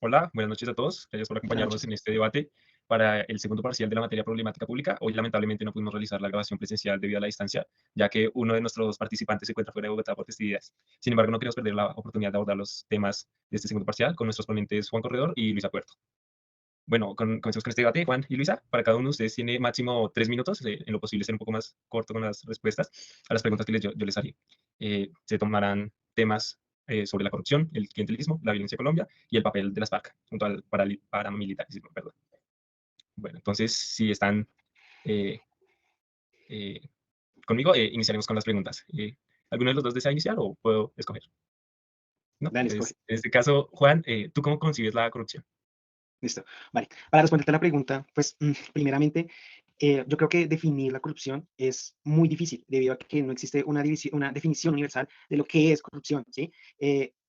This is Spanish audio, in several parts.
Hola, buenas noches a todos. Gracias por Buenas acompañarnos noches. en este debate para el segundo parcial de la materia problemática pública. Hoy lamentablemente no pudimos realizar la grabación presencial debido a la distancia, ya que uno de nuestros participantes se encuentra fuera de Bogotá por festividades. Sin embargo, no queremos perder la oportunidad de abordar los temas de este segundo parcial con nuestros ponentes Juan Corredor y Luisa Puerto. Bueno, comencemos con este debate. Juan y Luisa, para cada uno de ustedes tiene máximo 3 minutos, en lo posible ser un poco más corto con las respuestas a las preguntas que yo les haré. Se tomarán temas sobre la corrupción, el clientelismo, la violencia en Colombia y el papel de las FARC junto al paramilitarismo. Perdón. Bueno, entonces, si están eh, eh, conmigo, iniciaremos con las preguntas. ¿Alguno de los dos desea iniciar o puedo escoger? ¿No? Dale, escoge. Entonces, en este caso, Juan, ¿tú cómo concibes la corrupción? Listo. Vale. Para responderte a la pregunta, pues, primeramente, yo creo que definir la corrupción es muy difícil, debido a que no existe una definición universal de lo que es corrupción, ¿sí?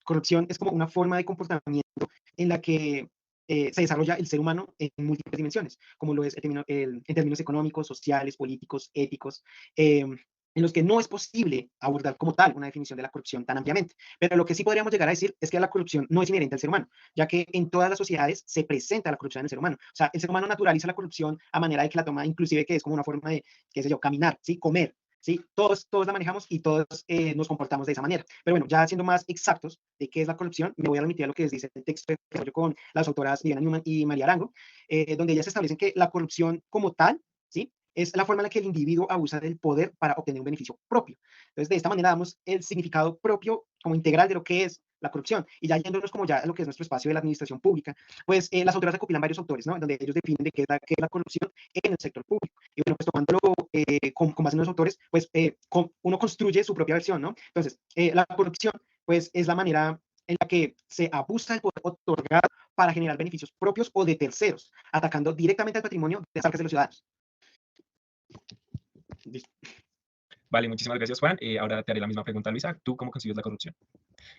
Corrupción es como una forma de comportamiento en la que se desarrolla el ser humano en múltiples dimensiones, como lo es en términos económicos, sociales, políticos, éticos, en los que no es posible abordar como tal una definición de la corrupción tan ampliamente. Pero lo que sí podríamos llegar a decir es que la corrupción no es inherente al ser humano, ya que en todas las sociedades se presenta la corrupción en el ser humano. O sea, el ser humano naturaliza la corrupción a manera de que la toma, inclusive que es como una forma de, qué sé yo, caminar, ¿sí? Comer, ¿sí? Todos la manejamos y todos nos comportamos de esa manera. Pero bueno, ya siendo más exactos de qué es la corrupción, me voy a remitir a lo que dice el texto de desarrollo con las autoras Viviana Newman y María Arango, donde ellas establecen que la corrupción como tal, ¿sí? Es la forma en la que el individuo abusa del poder para obtener un beneficio propio. Entonces, de esta manera damos el significado propio como integral de lo que es la corrupción. Y ya yéndonos como ya a lo que es nuestro espacio de la administración pública, pues las autoras recopilan varios autores, ¿no? Donde ellos definen de qué es la corrupción en el sector público. Y bueno, pues tomándolo con base en los autores, pues uno construye su propia versión, ¿no? Entonces, la corrupción, pues es la manera en la que se abusa del poder otorgado para generar beneficios propios o de terceros, atacando directamente al patrimonio de las arcas de los ciudadanos. Vale, muchísimas gracias, Juan. Ahora te haré la misma pregunta, Luisa. ¿Tú cómo concibes la corrupción?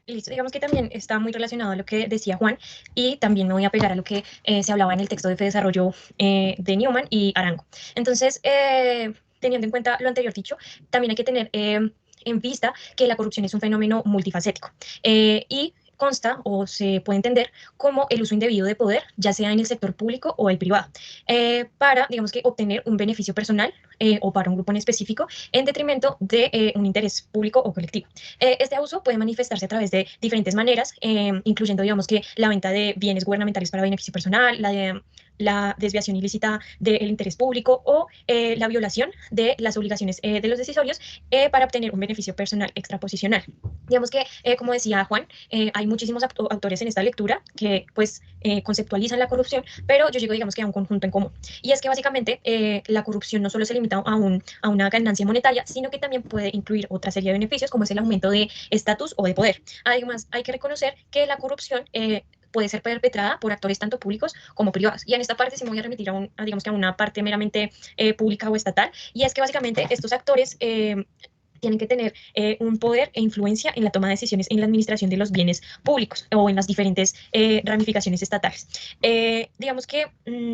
Listo, digamos que también está muy relacionado a lo que decía Juan y también me voy a pegar a lo que se hablaba en el texto de desarrollo de Newman y Arango. Entonces, teniendo en cuenta lo anterior dicho, también hay que tener en vista que la corrupción es un fenómeno multifacético y consta o se puede entender como el uso indebido de poder, ya sea en el sector público o el privado, para, digamos que, obtener un beneficio personal o para un grupo en específico en detrimento de un interés público o colectivo. Este abuso puede manifestarse a través de diferentes maneras, incluyendo, digamos, que la venta de bienes gubernamentales para beneficio personal, la desviación ilícita del interés público o la violación de las obligaciones de los decisorios para obtener un beneficio personal extraposicional. Digamos que, como decía Juan, hay muchísimos autores en esta lectura que pues conceptualizan la corrupción, pero yo llego, digamos, que a un conjunto en común. Y es que básicamente la corrupción no solo se limita a una ganancia monetaria, sino que también puede incluir otra serie de beneficios, como es el aumento de estatus o de poder. Además, hay que reconocer que la corrupción puede ser perpetrada por actores tanto públicos como privados. Y en esta parte sí me voy a remitir digamos que a una parte meramente pública o estatal, y es que básicamente estos actores tienen que tener un poder e influencia en la toma de decisiones en la administración de los bienes públicos o en las diferentes ramificaciones estatales. Digamos que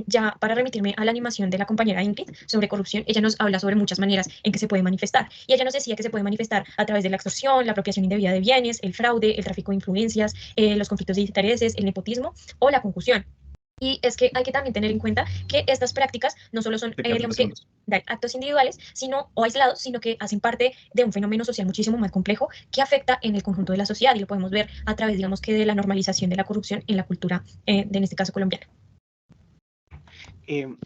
ya para remitirme a la animación de la compañera Ingrid sobre corrupción, ella nos habla sobre muchas maneras en que se puede manifestar. Y ella nos decía que se puede manifestar a través de la extorsión, la apropiación indebida de bienes, el fraude, el tráfico de influencias, los conflictos de intereses, el nepotismo o la concusión. Y es que hay que también tener en cuenta que estas prácticas no solo son, Te quedan 30 digamos que, segundos. actos individuales sino, o aislados, sino que hacen parte de un fenómeno social muchísimo más complejo que afecta en el conjunto de la sociedad y lo podemos ver a través, digamos que, de la normalización de la corrupción en la cultura, en este caso colombiana.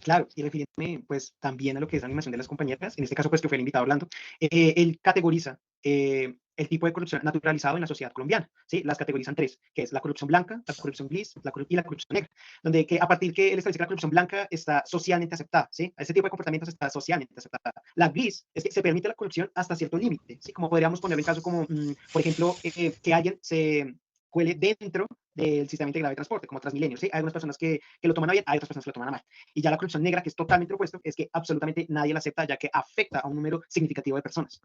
Claro, y refiriéndome pues también a lo que es la animación de las compañeras, en este caso pues que fue el invitado hablando, él categoriza el tipo de corrupción naturalizado en la sociedad colombiana, ¿sí? Las categorizan tres, que es la corrupción blanca, la corrupción gris y la corrupción negra, donde que a partir que él establece que la corrupción blanca está socialmente aceptada, ¿sí? Ese tipo de comportamientos está socialmente aceptada. La gris es que se permite la corrupción hasta cierto límite, ¿sí? Como podríamos poner el caso como, por ejemplo, que alguien se cuele dentro del sistema integrado de transporte, como Transmilenio, ¿sí? Hay algunas personas que lo toman a bien, hay otras personas que lo toman a mal. Y ya la corrupción negra, que es totalmente lo opuesto, es que absolutamente nadie la acepta, ya que afecta a un número significativo de personas.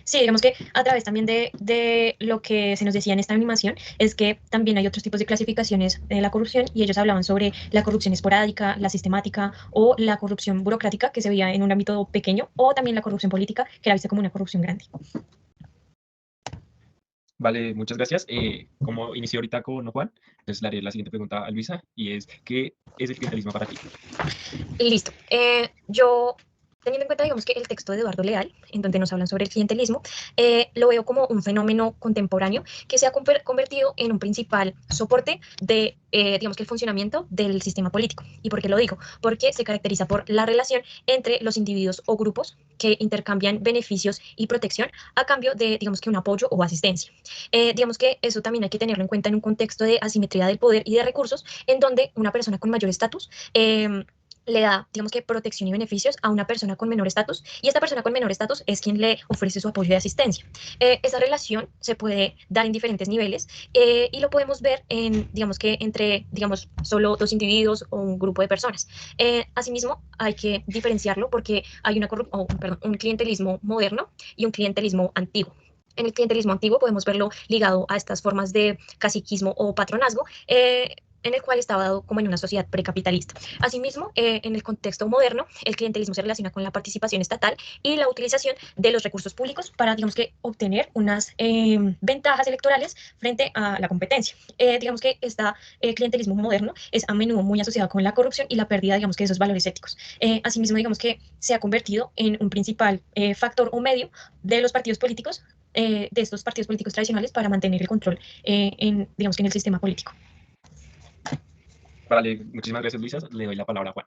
Sí, digamos que a través también de lo que se nos decía en esta animación, es que también hay otros tipos de clasificaciones de la corrupción y ellos hablaban sobre la corrupción esporádica, la sistemática o la corrupción burocrática que se veía en un ámbito pequeño o también la corrupción política que era vista como una corrupción grande. Vale, muchas gracias. Como inicié ahorita con Juan, entonces le haré la siguiente pregunta a Luisa y es, ¿qué es el clientelismo para ti? Listo. Yo, teniendo en cuenta, digamos que el texto de Eduardo Leal, en donde nos hablan sobre el clientelismo, lo veo como un fenómeno contemporáneo que se ha convertido en un principal soporte de, digamos que el funcionamiento del sistema político. ¿Y por qué lo digo? Porque se caracteriza por la relación entre los individuos o grupos que intercambian beneficios y protección a cambio de, digamos que un apoyo o asistencia. Digamos que eso también hay que tenerlo en cuenta en un contexto de asimetría del poder y de recursos, en donde una persona con mayor estatus le da, digamos que, protección y beneficios a una persona con menor estatus, y esta persona con menor estatus es quien le ofrece su apoyo y asistencia. Esa relación se puede dar en diferentes niveles y lo podemos ver en, digamos que, entre, digamos, solo dos individuos o un grupo de personas. Asimismo, hay que diferenciarlo porque hay un clientelismo moderno y un clientelismo antiguo. En el clientelismo antiguo podemos verlo ligado a estas formas de caciquismo o patronazgo, en el cual estaba dado como en una sociedad precapitalista. Asimismo, en el contexto moderno, el clientelismo se relaciona con la participación estatal y la utilización de los recursos públicos para, digamos que, obtener unas ventajas electorales frente a la competencia. Digamos que este clientelismo moderno es a menudo muy asociado con la corrupción y la pérdida, digamos que, de esos valores éticos. Asimismo, digamos que se ha convertido en un principal factor o medio de los partidos políticos, de estos partidos políticos tradicionales para mantener el control digamos que en el sistema político. Vale, muchísimas gracias, Luisa. Le doy la palabra a Juan.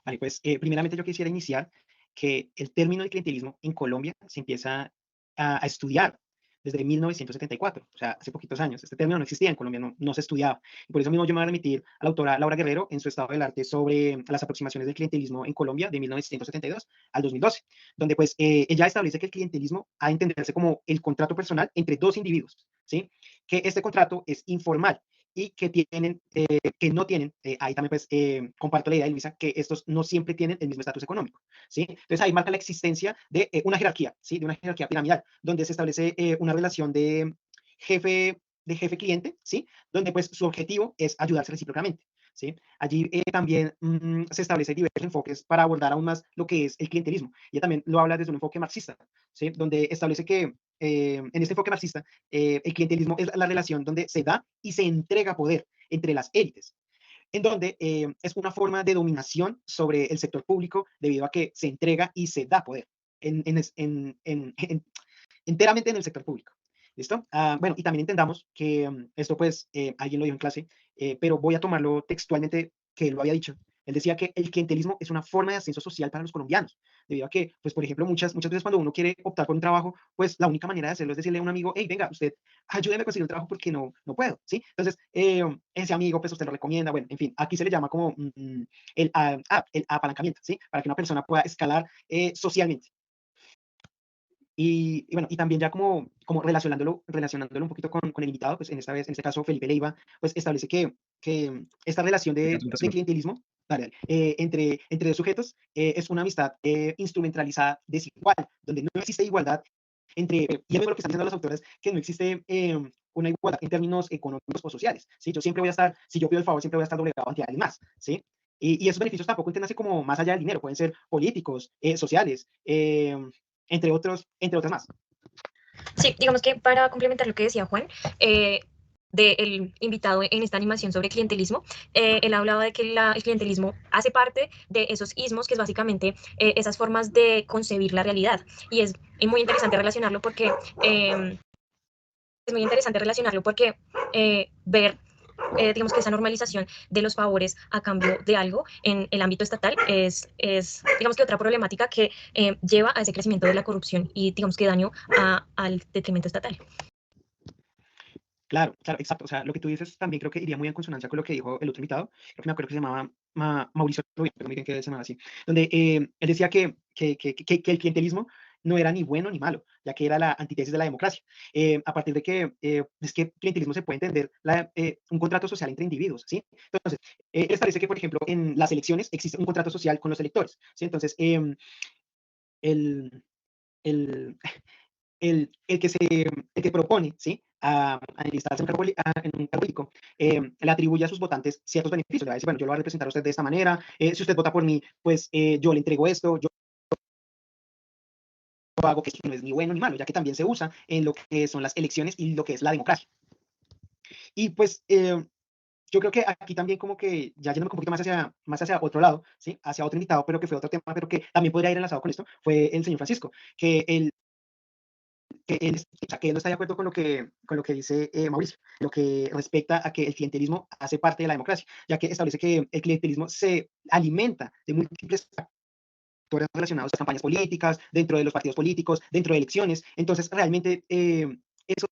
Vale, pues primeramente yo quisiera iniciar que el término de clientelismo en Colombia se empieza a estudiar desde 1974, o sea, hace poquitos años. Este término no existía en Colombia, no se estudiaba. Y por eso mismo yo me voy a remitir a la autora Laura Guerrero en su estado del arte sobre las aproximaciones del clientelismo en Colombia de 1972 al 2012, donde pues ella establece que el clientelismo ha de entenderse como el contrato personal entre dos individuos, ¿sí? Que este contrato es informal y que no tienen, ahí también pues comparto la idea de Luisa, que estos no siempre tienen el mismo estatus económico, ¿sí? Entonces ahí marca la existencia de una jerarquía, ¿sí? De una jerarquía piramidal, donde se establece una relación de jefe-cliente, ¿sí? Donde pues su objetivo es ayudarse recíprocamente, ¿sí? Allí también se establecen diversos enfoques para abordar aún más lo que es el clientelismo. Y también lo habla desde un enfoque marxista, ¿sí? Donde establece que en este enfoque marxista, el clientelismo es la relación donde se da y se entrega poder entre las élites, en donde es una forma de dominación sobre el sector público debido a que se entrega y se da poder enteramente en el sector público. ¿Listo? Bueno, y también entendamos que esto pues alguien lo dijo en clase, pero voy a tomarlo textualmente que él lo había dicho. Él decía que el clientelismo es una forma de ascenso social para los colombianos, debido a que, pues, por ejemplo, muchas veces cuando uno quiere optar por un trabajo, pues la única manera de hacerlo es decirle a un amigo, hey, venga, usted ayúdeme a conseguir un trabajo porque no puedo, ¿sí? Entonces, ese amigo, pues usted lo recomienda, bueno, en fin, aquí se le llama como el apalancamiento, ¿sí? Para que una persona pueda escalar socialmente. Y bueno, y también ya como relacionándolo un poquito con el invitado, pues en este caso Felipe Leiva, pues establece que esta relación Tenga de, 30 de segundos. clientelismo entre dos sujetos es una amistad instrumentalizada desigual, donde no existe igualdad y es lo que están diciendo las autoras, que no existe una igualdad en términos económicos o sociales, ¿sí? Yo siempre voy a estar, si yo pido el favor, siempre voy a estar doblegado ante alguien más, ¿sí? Y esos beneficios tampoco entiéndase como más allá del dinero, pueden ser políticos, sociales, entre otras más. Sí, digamos que para complementar lo que decía Juan, del invitado en esta animación sobre clientelismo, él hablaba de que el clientelismo hace parte de esos ismos, que es básicamente esas formas de concebir la realidad. Y es muy interesante relacionarlo porque ver, digamos que esa normalización de los favores a cambio de algo en el ámbito estatal digamos que otra problemática que lleva a ese crecimiento de la corrupción y, digamos que daño al detrimento estatal. Claro, claro, exacto. O sea, lo que tú dices también creo que iría muy en consonancia con lo que dijo el otro invitado. Creo que me acuerdo que se llamaba Mauricio Rubio, pero miren que se llamaba así. Donde él decía que el clientelismo no era ni bueno ni malo, ya que era la antítesis de la democracia. A partir de que es que clientelismo se puede entender un contrato social entre individuos, ¿sí? Entonces, él establece que, por ejemplo, en las elecciones existe un contrato social con los electores, ¿sí? Entonces, el, el, el que propone, ¿sí? A enlistarse en un cargo político, le atribuye a sus votantes ciertos beneficios. Le va a decir, bueno, yo lo voy a representar a usted de esta manera, si usted vota por mí, pues yo le entrego esto, yo hago que no es ni bueno ni malo, ya que también se usa en lo que son las elecciones y lo que es la democracia. Y pues yo creo que aquí también como que ya yéndome un poquito más hacia otro lado, ¿sí? Hacia otro invitado, pero que fue otro tema, pero que también podría ir enlazado con esto, fue el señor Francisco, o sea, que él no está de acuerdo con lo que dice Mauricio, lo que respecta a que el clientelismo hace parte de la democracia, ya que establece que el clientelismo se alimenta de múltiples factores relacionados a campañas políticas, dentro de los partidos políticos, dentro de elecciones. Entonces, realmente, eso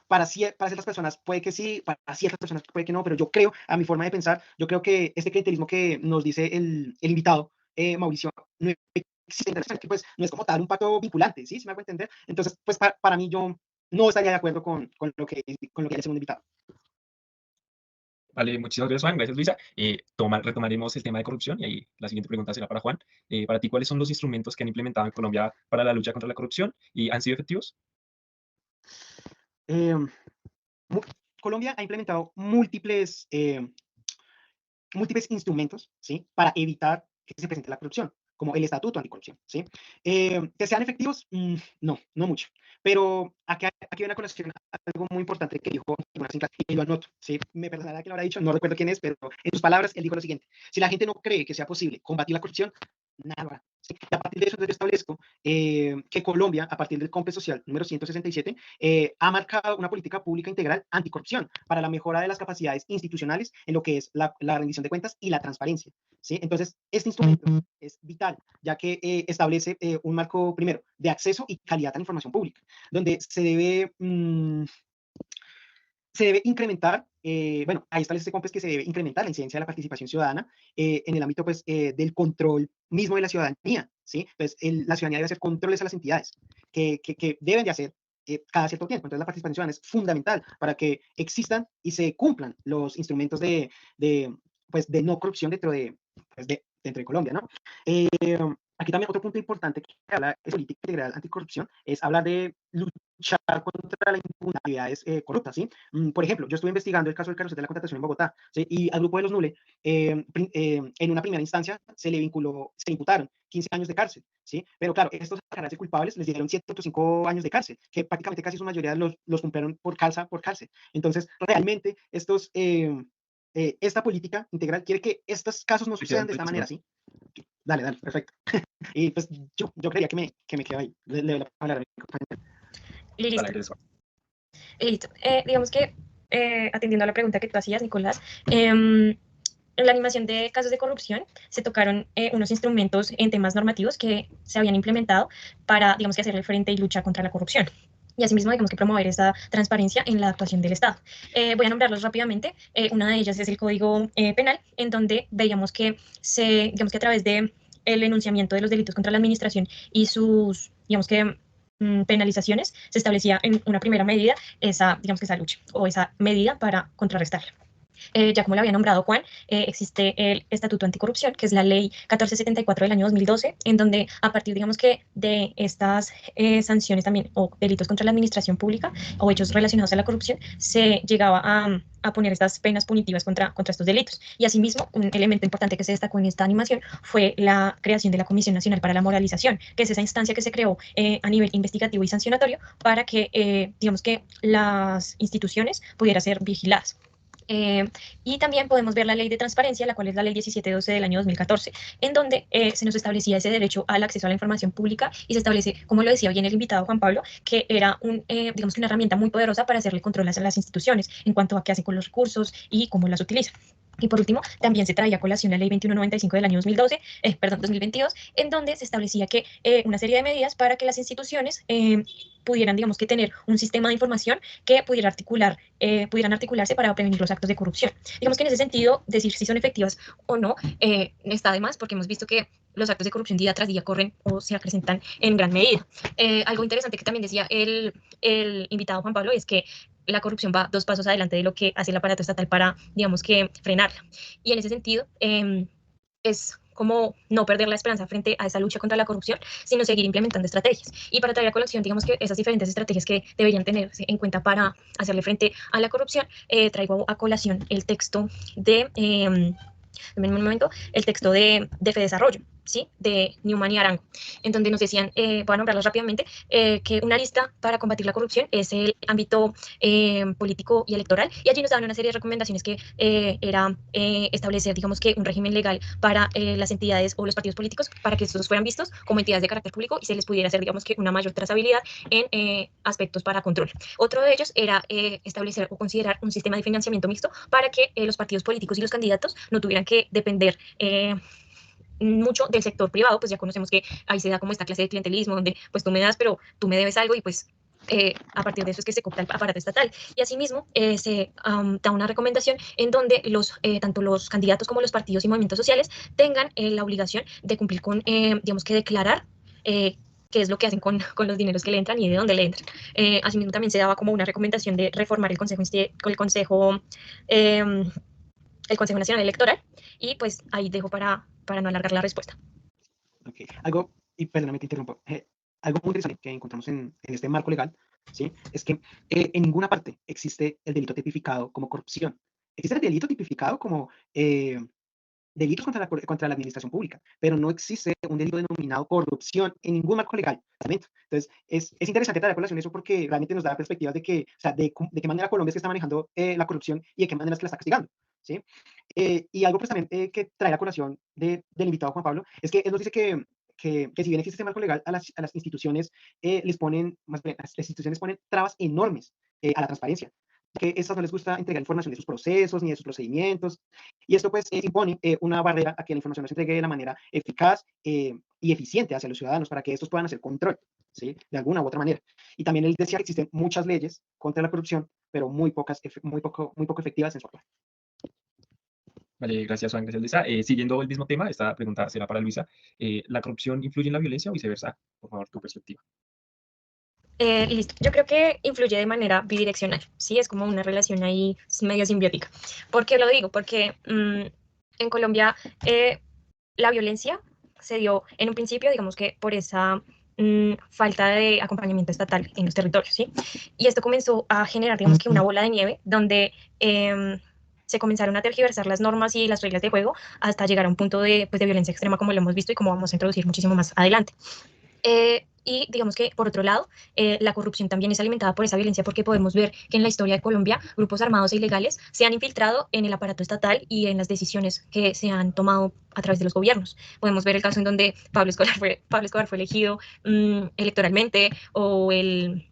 para ciertas personas puede que sí, para ciertas personas puede que no, pero yo creo, a mi forma de pensar, yo creo que este clientelismo que nos dice el invitado, Mauricio, no existe, que pues no es como tal un pacto vinculante, ¿sí? ¿Sí me hago entender? Entonces, pues para mí yo no estaría de acuerdo con lo que ya el segundo invitado. Vale, muchísimas gracias, Juan. Gracias, Luisa. Retomaremos el tema de corrupción y ahí la siguiente pregunta será para Juan. Para ti, ¿cuáles son los instrumentos que han implementado en Colombia para la lucha contra la corrupción y han sido efectivos? Eh, Colombia ha implementado múltiples instrumentos, ¿sí? Para evitar que se presente la corrupción, como el Estatuto Anticorrupción, ¿sí? ¿Que sean efectivos? No mucho. Pero aquí hay una colación, algo muy importante que dijo y lo anoto, ¿sí? Me perdonará que lo habrá dicho, no recuerdo quién es, pero en sus palabras él dijo lo siguiente: si la gente no cree que sea posible combatir la corrupción, nada. ¿Sí? Y a partir de eso yo establezco que Colombia, a partir del COMPES Social número 167, ha marcado una política pública integral anticorrupción para la mejora de las capacidades institucionales en lo que es la rendición de cuentas y la transparencia. ¿Sí? Entonces, este instrumento es vital, ya que establece un marco, primero, de acceso y calidad a la información pública, donde se debe incrementar, bueno, ahí establece este COMPES que se debe incrementar la incidencia de la participación ciudadana en el ámbito pues, del control mismo de la ciudadanía, ¿sí? Entonces, la ciudadanía debe hacer controles a las entidades que deben de hacer cada cierto tiempo. Entonces, la participación ciudadana es fundamental para que existan y se cumplan los instrumentos pues, de no corrupción pues, dentro de Colombia, ¿no? Aquí también otro punto importante que habla de política integral anticorrupción es hablar de luchar contra la impunidad de actividades corruptas, ¿sí? Por ejemplo, yo estuve investigando el caso del carrusel de la contratación en Bogotá, ¿sí? Y al grupo de los Nule, en una primera instancia, se imputaron 15 años de cárcel, ¿sí? Pero claro, estos declararse culpables les dieron 7.5 años de cárcel, que prácticamente casi su mayoría los cumplieron por cárcel. Entonces, realmente, esta política integral quiere que estos casos no sucedan de esta manera, ¿sí? Dale, perfecto. Y pues yo creía que me quedo ahí. Le doy la palabra a mi compañero. Listo. Listo. Digamos que, atendiendo a la pregunta que tú hacías, Nicolás, en la animación de casos de corrupción se tocaron unos instrumentos en temas normativos que se habían implementado para, digamos que, hacerle frente y luchar contra la corrupción. Y asimismo, digamos que promover esa transparencia en la actuación del Estado. Voy a nombrarlos rápidamente. Una de ellas es el Código Penal, en donde veíamos que digamos que a través de el enunciamiento de los delitos contra la administración y sus, digamos que, penalizaciones, se establecía en una primera medida digamos que esa lucha o esa medida para contrarrestarla. Ya como lo había nombrado Juan, existe el Estatuto Anticorrupción, que es la ley 1474 del año 2012, en donde a partir, digamos que, de estas sanciones también o delitos contra la administración pública o hechos relacionados a la corrupción, se llegaba a poner estas penas punitivas contra estos delitos. Y asimismo, un elemento importante que se destacó en esta animación fue la creación de la Comisión Nacional para la Moralización, que es esa instancia que se creó a nivel investigativo y sancionatorio para que, digamos que, las instituciones pudieran ser vigiladas. Y también podemos ver la ley de transparencia, la cual es la ley 1712 del año 2014, en donde se nos establecía ese derecho al acceso a la información pública y se establece, como lo decía bien el invitado Juan Pablo, que era digamos que una herramienta muy poderosa para hacerle control a las instituciones en cuanto a qué hacen con los recursos y cómo las utilizan. Y por último, también se traía a colación la ley 2195 del año 2022, en donde se establecía que una serie de medidas para que las instituciones pudieran, digamos que, tener un sistema de información que pudieran articularse para prevenir los actos de corrupción. Digamos que en ese sentido, decir si son efectivas o no está de más, porque hemos visto que los actos de corrupción día tras día corren o se acrecentan en gran medida. Algo interesante que también decía el invitado Juan Pablo es que la corrupción va 2 pasos adelante de lo que hace el aparato estatal para, digamos que, frenarla. Y en ese sentido, es como no perder la esperanza frente a esa lucha contra la corrupción, sino seguir implementando estrategias. Y para traer a colación, digamos que esas diferentes estrategias que deberían tenerse en cuenta para hacerle frente a la corrupción, traigo a colación el texto de... un momento, el texto de Fedesarrollo, ¿sí? De Newman y Arango, en donde nos decían, voy a nombrarlas rápidamente, que una lista para combatir la corrupción es el ámbito político y electoral, y allí nos daban una serie de recomendaciones que era establecer, digamos que un régimen legal para las entidades o los partidos políticos para que estos fueran vistos como entidades de carácter público y se les pudiera hacer, digamos que una mayor trazabilidad en aspectos para control. Otro de ellos era establecer o considerar un sistema de financiamiento mixto para que los partidos políticos y los candidatos no tuvieran que depender mucho del sector privado, pues ya conocemos que ahí se da como esta clase de clientelismo, donde pues tú me das, pero tú me debes algo y pues a partir de eso es que se coopta el aparato estatal. Y asimismo se da una recomendación en donde tanto los candidatos como los partidos y movimientos sociales tengan la obligación de cumplir con, digamos que declarar qué es lo que hacen con los dineros que le entran y de dónde le entran. Asimismo también se daba como una recomendación de reformar el Consejo Nacional Electoral y pues ahí dejo para no alargar la respuesta. Ok, algo, y perdóname, te interrumpo, algo muy interesante que encontramos en este marco legal, ¿sí? Es que en ninguna parte existe el delito tipificado como corrupción. Existe el delito tipificado como delitos contra la administración pública, pero no existe un delito denominado corrupción en ningún marco legal. Entonces, es interesante traer a colación eso porque realmente nos da perspectivas de que, o sea, de qué manera Colombia es que está manejando la corrupción y de qué manera es que la está castigando, ¿sí? Y algo pues también que trae a colación del invitado Juan Pablo es que él nos dice que si bien existe este marco legal, a las instituciones les ponen, más bien, las instituciones ponen trabas enormes a la transparencia, que estas no les gusta entregar información de sus procesos ni de sus procedimientos, y esto pues impone una barrera a que la información no se entregue de la manera eficaz y eficiente hacia los ciudadanos para que estos puedan hacer control, ¿sí? De alguna u otra manera. Y también él decía que existen muchas leyes contra la corrupción, pero muy poco efectivas en su actuar. Vale, gracias Juan, gracias Luisa. Siguiendo el mismo tema, esta pregunta será para Luisa. ¿La corrupción influye en la violencia o viceversa? Por favor, tu perspectiva. Listo. Yo creo que influye de manera bidireccional, ¿sí? Es como una relación ahí medio simbiótica. ¿Por qué lo digo? Porque en Colombia la violencia se dio en un principio, digamos que por esa falta de acompañamiento estatal en los territorios, ¿sí? Y esto comenzó a generar, digamos que una bola de nieve donde se comenzaron a tergiversar las normas y las reglas de juego hasta llegar a un punto pues, de violencia extrema como lo hemos visto y como vamos a introducir muchísimo más adelante. Y digamos que, por otro lado, la corrupción también es alimentada por esa violencia porque podemos ver que en la historia de Colombia grupos armados e ilegales se han infiltrado en el aparato estatal y en las decisiones que se han tomado a través de los gobiernos. Podemos ver el caso en donde Pablo Escobar fue elegido electoralmente o el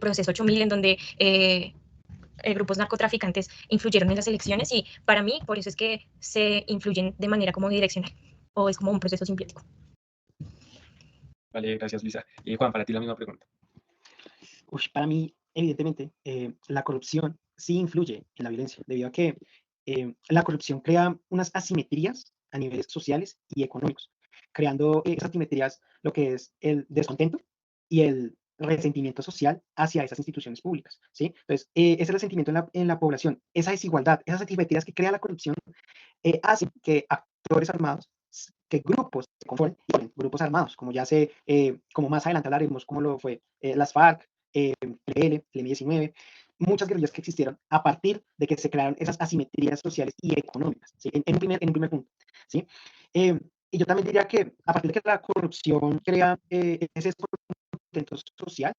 proceso 8000 en donde grupos narcotraficantes influyeron en las elecciones y para mí por eso es que se influyen de manera como direccional o es como un proceso simbiótico. Vale, gracias Luisa. Juan, para ti la misma pregunta. Para mí, evidentemente, la corrupción sí influye en la violencia, debido a que la corrupción crea unas asimetrías a niveles sociales y económicos, creando esas asimetrías lo que es el descontento y el resentimiento social hacia esas instituciones públicas, ¿sí? Entonces, ese resentimiento en la población, esa desigualdad, esas asimetrías que crea la corrupción, hacen que actores armados, que grupos se conformen grupos armados, como ya como más adelante hablaremos, como lo fue las FARC, PL, el M-19, muchas guerrillas que existieron a partir de que se crearon esas asimetrías sociales y económicas, ¿sí? En un primer punto, ¿sí? Y yo también diría que a partir de que la corrupción crea ese descontento social,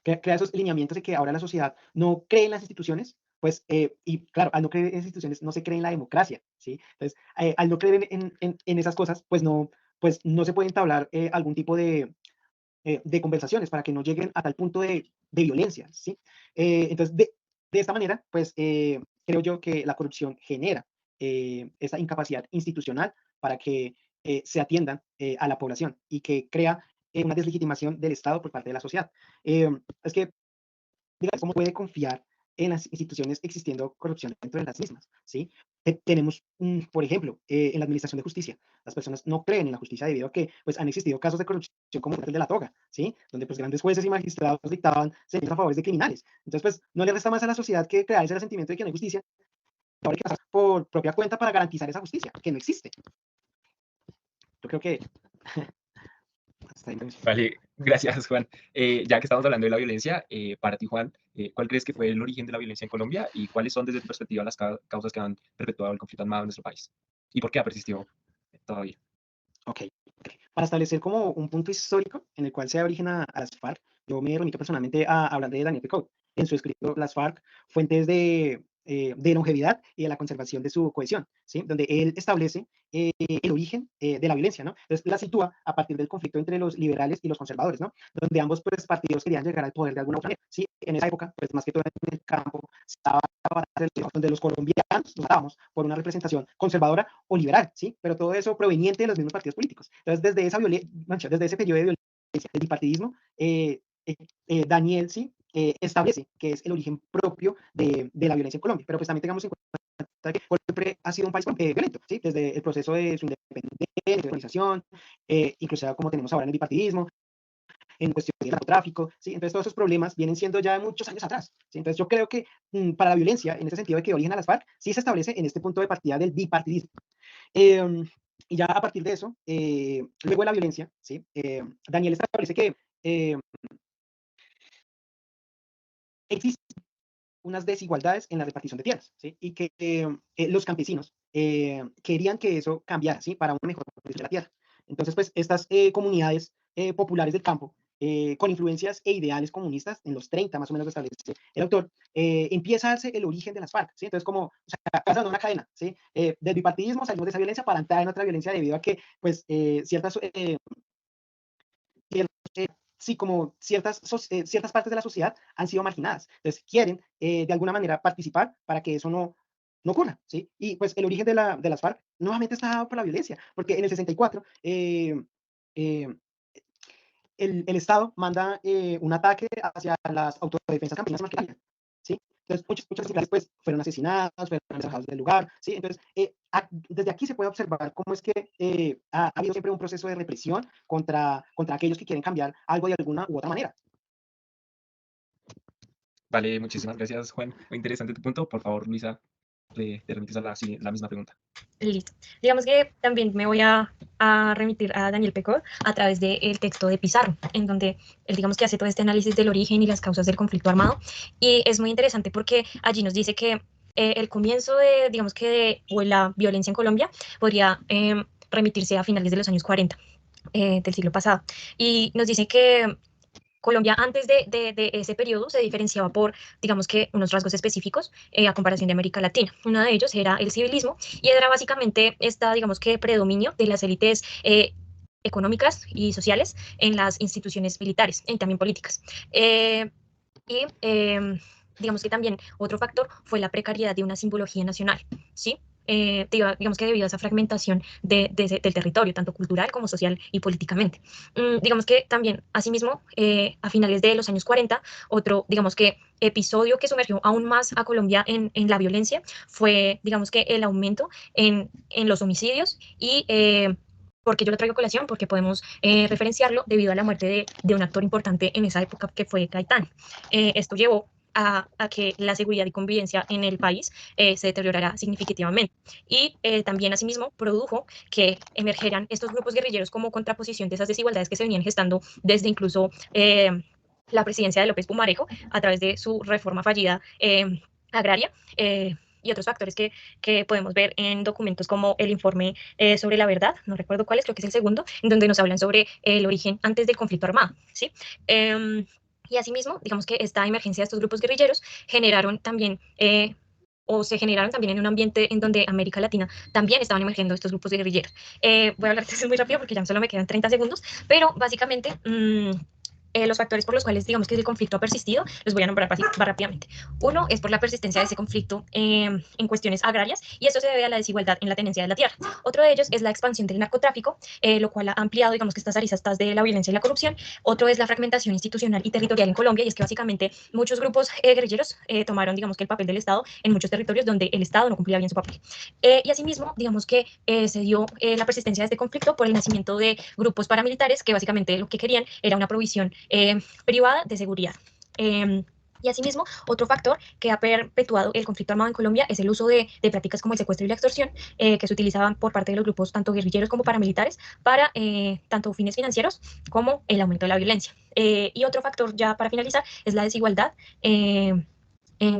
crea esos lineamientos de que ahora la sociedad no cree en las instituciones, pues, y claro, al no creer en las instituciones no se cree en la democracia, ¿sí? Entonces, al no creer en esas cosas, pues no se puede entablar algún tipo de conversaciones para que no lleguen a tal punto de violencia, ¿sí? Entonces, de esta manera, pues, creo yo que la corrupción genera esa incapacidad institucional para que se atiendan a la población y que crea una deslegitimación del Estado por parte de la sociedad. Es que, digamos, ¿cómo puede confiar en las instituciones existiendo corrupción dentro de las mismas? ¿Sí? Tenemos, por ejemplo, en la administración de justicia, las personas no creen en la justicia debido a que pues, han existido casos de corrupción como el de la toga, ¿sí? Donde pues, grandes jueces y magistrados dictaban sentencias a favor de criminales. Entonces, pues, no le resta más a la sociedad que crear ese resentimiento de que no hay justicia, ahora hay que pasar por propia cuenta para garantizar esa justicia, que no existe. Yo creo que... Vale, gracias Juan. Ya que estamos hablando de la violencia, para ti Juan, ¿cuál crees que fue el origen de la violencia en Colombia y cuáles son desde tu perspectiva las causas que han perpetuado el conflicto armado en nuestro país? ¿Y por qué ha persistido todavía? Ok. Para establecer como un punto histórico en el cual se da origen a las FARC, yo me remito personalmente a hablar de Daniel Picot en su escrito Las FARC, fuentes de longevidad y de la conservación de su cohesión, ¿sí? Donde él establece el origen de la violencia, ¿no? Entonces la sitúa a partir del conflicto entre los liberales y los conservadores, ¿no? Donde ambos pues, partidos querían llegar al poder de alguna manera, ¿sí? En esa época, pues más que todo en el campo, estaba donde los colombianos nos matábamos por una representación conservadora o liberal, ¿sí? Pero todo eso proveniente de los mismos partidos políticos. Entonces, desde ese periodo de violencia, del bipartidismo, Daniel, ¿sí? Establece que es el origen propio de la violencia en Colombia. Pero pues también tengamos en cuenta que siempre ha sido un país violento, ¿sí? Desde el proceso de su independencia, de organización, incluso como tenemos ahora en el bipartidismo, en cuestión del narcotráfico, ¿sí? Entonces todos esos problemas vienen siendo ya de muchos años atrás, ¿sí? Entonces yo creo que para la violencia, en ese sentido de que origen a las FARC, sí se establece en este punto de partida del bipartidismo. Y ya a partir de eso, luego de la violencia, ¿sí? Daniel establece que existen unas desigualdades en la repartición de tierras, ¿sí? Y que los campesinos querían que eso cambiara, ¿sí? Para una mejor repartición de la tierra. Entonces, pues, estas comunidades populares del campo, con influencias e ideales comunistas, en los 30 más o menos establece el autor, empieza a darse el origen de las FARC, ¿sí? Entonces, como, o sea, pasa una cadena, ¿sí? Del bipartidismo salimos de esa violencia para entrar en otra violencia debido a que, pues, ciertas sí, como ciertas partes de la sociedad han sido marginadas. Entonces, quieren de alguna manera participar para que eso no ocurra, ¿sí? Y pues el origen de las FARC nuevamente está dado por la violencia, porque en el 64 eh, el Estado manda un ataque hacia las autodefensas campesinas marginales, ¿sí? Entonces, muchos militares pues, fueron asesinados, fueron desalojados del lugar, ¿sí? Entonces, desde aquí se puede observar cómo es que ha habido siempre un proceso de represión contra aquellos que quieren cambiar algo de alguna u otra manera. Vale, muchísimas gracias, Juan. Muy interesante tu punto. Por favor, Luisa, te remites a la misma pregunta. Listo. Digamos que también me voy a remitir a Daniel Pecot a través del texto de Pizarro, en donde él digamos que hace todo este análisis del origen y las causas del conflicto armado. Y es muy interesante porque allí nos dice que el comienzo digamos que de la violencia en Colombia podría remitirse a finales de los años 40 del siglo pasado. Y nos dice que Colombia antes de ese periodo se diferenciaba por, digamos que, unos rasgos específicos a comparación de América Latina. Uno de ellos era el civilismo y era básicamente esta, digamos que, predominio de las élites económicas y sociales en las instituciones militares y también políticas. Y digamos que también otro factor fue la precariedad de una simbología nacional, ¿sí? Digamos que debido a esa fragmentación del territorio, tanto cultural como social y políticamente. Digamos que también, asimismo, a finales de los años 40, otro, digamos que, episodio que sumergió aún más a Colombia en la violencia fue, digamos que, el aumento en los homicidios y porque yo lo traigo a colación, porque podemos referenciarlo debido a la muerte de un actor importante en esa época que fue Gaitán. Esto llevó a que la seguridad y convivencia en el país se deteriorara significativamente. Y también, asimismo, produjo que emergeran estos grupos guerrilleros como contraposición de esas desigualdades que se venían gestando desde incluso la presidencia de López Pumarejo a través de su reforma fallida agraria. Y otros factores que podemos ver en documentos como el informe sobre la verdad, no recuerdo cuál es, creo que es el segundo, en donde nos hablan sobre el origen antes del conflicto armado, ¿sí? Y asimismo, digamos que esta emergencia de estos grupos guerrilleros generaron también o se generaron también en un ambiente en donde América Latina también estaban emergiendo estos grupos de guerrilleros. Voy a hablar de eso muy rápido porque ya solo me quedan 30 segundos, pero básicamente los factores por los cuales digamos que ese conflicto ha persistido, los voy a nombrar rápidamente. Uno es por la persistencia de ese conflicto en cuestiones agrarias y esto se debe a la desigualdad en la tenencia de la tierra. Otro de ellos es la expansión del narcotráfico, lo cual ha ampliado digamos que estas aristas de la violencia y la corrupción. Otro es la fragmentación institucional y territorial en Colombia y es que básicamente muchos grupos guerrilleros tomaron digamos que el papel del Estado en muchos territorios donde el Estado no cumplía bien su papel. Y asimismo digamos que se dio la persistencia de este conflicto por el nacimiento de grupos paramilitares que básicamente lo que querían era una provisión privada de seguridad. Y asimismo, otro factor que ha perpetuado el conflicto armado en Colombia es el uso de prácticas como el secuestro y la extorsión, que se utilizaban por parte de los grupos tanto guerrilleros como paramilitares para tanto fines financieros como el aumento de la violencia. Y otro factor, ya para finalizar, es la desigualdad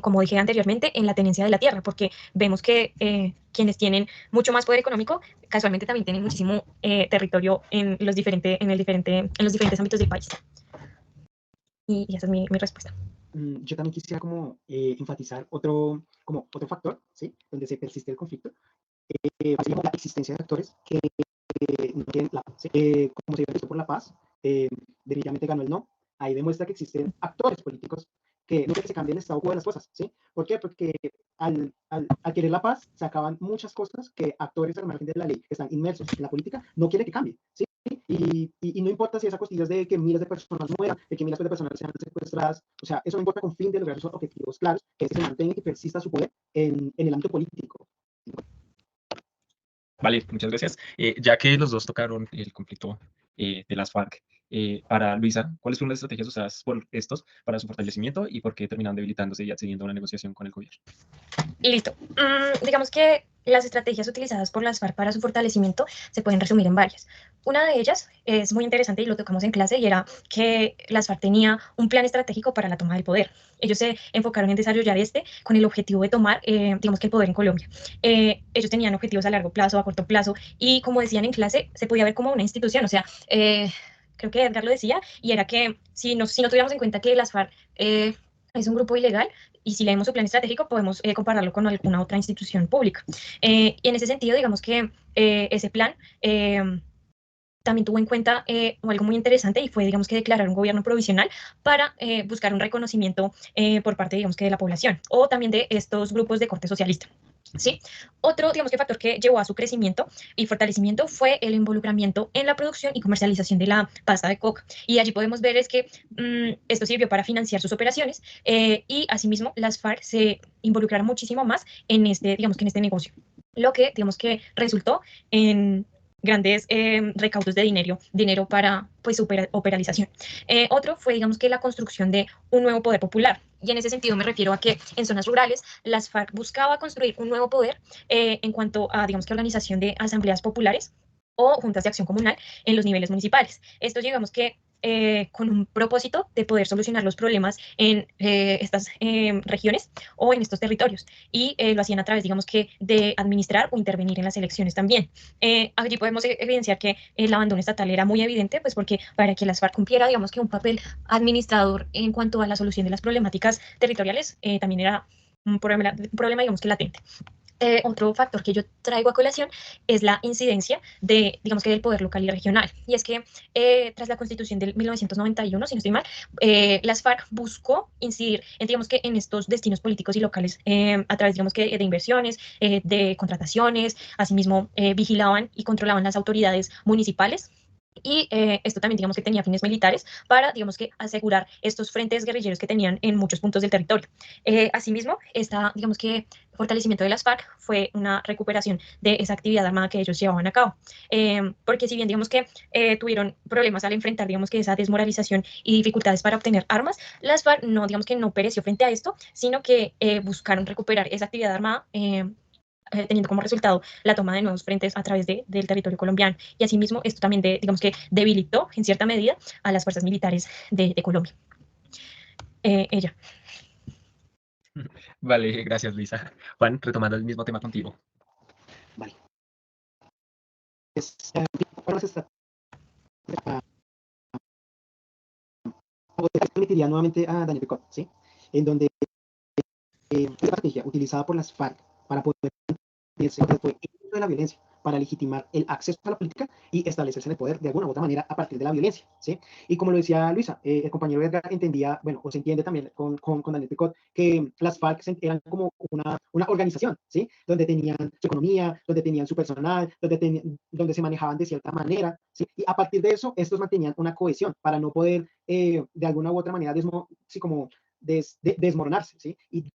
como dije anteriormente, en la tenencia de la tierra, porque vemos que quienes tienen mucho más poder económico, casualmente también tienen muchísimo territorio en los diferentes ámbitos del país. Y esa es mi respuesta. Yo también quisiera como enfatizar otro factor, ¿sí? Donde se persiste el conflicto, así como la existencia de actores que no quieren la paz, ¿sí? Como se visto por la paz, definitivamente ganó el no. Ahí demuestra que existen actores políticos que no quieren que se cambie el estado quo de las cosas, ¿sí? ¿Por qué? Porque al querer la paz se acaban muchas cosas que actores al margen de la ley que están inmersos en la política no quieren que cambie, ¿sí? Y no importa si es a costillas de que miles de personas mueran, de que miles de personas sean secuestradas, o sea, eso no importa con fin de lograr sus objetivos claros, que se mantenga y que persista su poder en el ámbito político. Vale, muchas gracias. Ya que los dos tocaron el conflicto de las FARC, para Luisa, ¿cuáles fueron las estrategias usadas por estos para su fortalecimiento y por qué terminaron debilitándose y accediendo a una negociación con el gobierno? Listo. Digamos que las estrategias utilizadas por las FARC para su fortalecimiento se pueden resumir en varias. Una de ellas es muy interesante y lo tocamos en clase y era que las FARC tenía un plan estratégico para la toma del poder. Ellos se enfocaron en desarrollar con el objetivo de tomar, digamos que el poder en Colombia. Ellos tenían objetivos a largo plazo, a corto plazo y como decían en clase, se podía ver como una institución, o sea, creo que Edgar lo decía, y era que si no tuviéramos en cuenta que las FARC es un grupo ilegal, y si leemos su plan estratégico podemos compararlo con alguna otra institución pública. Y en ese sentido, digamos que ese plan también tuvo en cuenta algo muy interesante y fue, digamos que declarar un gobierno provisional para buscar un reconocimiento por parte, digamos que de la población o también de estos grupos de corte socialista. ¿Sí? Otro, digamos que factor que llevó a su crecimiento y fortalecimiento fue el involucramiento en la producción y comercialización de la pasta de coca. Y allí podemos ver es que esto sirvió para financiar sus operaciones y asimismo las FARC se involucraron muchísimo más en digamos que en este negocio. Lo que, digamos que resultó en grandes recaudos de dinero para pues, su operalización. Otro fue, digamos que la construcción de un nuevo poder popular. Y en ese sentido me refiero a que en zonas rurales las FARC buscaba construir un nuevo poder en cuanto a, digamos que, organización de asambleas populares o juntas de acción comunal en los niveles municipales. Esto, digamos que con un propósito de poder solucionar los problemas en estas regiones o en estos territorios. Y lo hacían a través, digamos que, de administrar o intervenir en las elecciones también. Allí podemos evidenciar que el abandono estatal era muy evidente, pues porque para que las FARC cumpliera, digamos que un papel administrador en cuanto a la solución de las problemáticas territoriales, también era un problema, digamos que latente. Otro factor que yo traigo a colación es la incidencia digamos que del poder local y regional. Y es que tras la constitución del 1991, si no estoy mal, las FARC buscó incidir digamos que en estos destinos políticos y locales a través, digamos que de inversiones, de contrataciones, asimismo vigilaban y controlaban las autoridades municipales. Y esto también, digamos que tenía fines militares para, digamos que, asegurar estos frentes guerrilleros que tenían en muchos puntos del territorio. Asimismo, digamos que, fortalecimiento de las FARC fue una recuperación de esa actividad armada que ellos llevaban a cabo. Porque si bien, digamos que, tuvieron problemas al enfrentar, digamos que, esa desmoralización y dificultades para obtener armas, las FARC no, digamos que, no pereció frente a esto, sino que buscaron recuperar esa actividad armada teniendo como resultado la toma de nuevos frentes a través del territorio colombiano. Y asimismo, esto también, digamos que, debilitó en cierta medida a las fuerzas militares de Colombia. Ella. Vale, gracias, Luisa. Juan, retomando el mismo tema contigo. Vale. Permitiría nuevamente a Daniel Picot, ¿sí? En donde la estrategia utilizada por las FARC para poder fue el uso de la violencia para legitimar el acceso a la política y establecerse en el poder de alguna u otra manera a partir de la violencia, ¿sí? Y como lo decía Luisa, el compañero Edgar entendía, bueno, o se entiende también con Daniel Picot, que las FARC eran como una organización, ¿sí? Donde tenían su economía, donde tenían su personal, donde se manejaban de cierta manera, ¿sí? Y a partir de eso, estos mantenían una cohesión para no poder, de alguna u otra manera, desmoronarse, ¿sí? Y